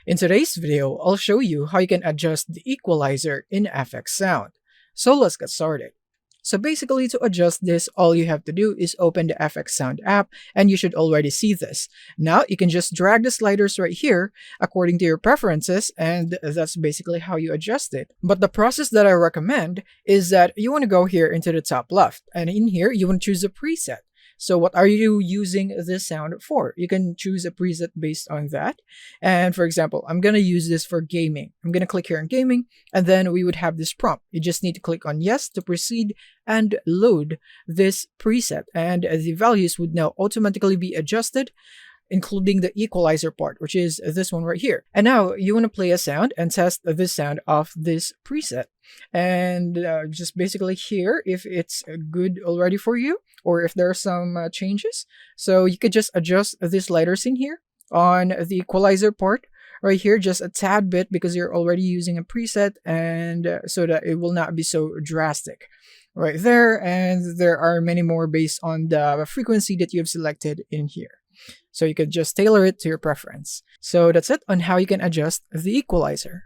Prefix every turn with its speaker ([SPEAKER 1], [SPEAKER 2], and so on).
[SPEAKER 1] In today's video, I'll show you how you can adjust the equalizer in FxSound. So let's get started. So basically, to adjust this, all you have to do is open the FxSound app, and you should already see this. Now you can just drag the sliders right here according to your preferences, and that's basically how you adjust it. But the process that I recommend is that you want to go here into the top left, and in here you want to choose a preset. So what are you using this sound for? You can choose a preset based on that. And for example, I'm going to use this for gaming. I'm going to click here on gaming, and then we would have this prompt. You just need to click on yes to proceed and load this preset. And the values would now automatically be adjusted, including the equalizer part, which is this one right here. And now you want to play a sound and test this sound of this preset. And just basically here if it's good already for you, or if there are some changes. So you could just adjust these sliders in here on the equalizer part right here, just a tad bit, because you're already using a preset, and so that it will not be so drastic right there. And there are many more based on the frequency that you've selected in here. So you could just tailor it to your preference. So that's it on how you can adjust the equalizer.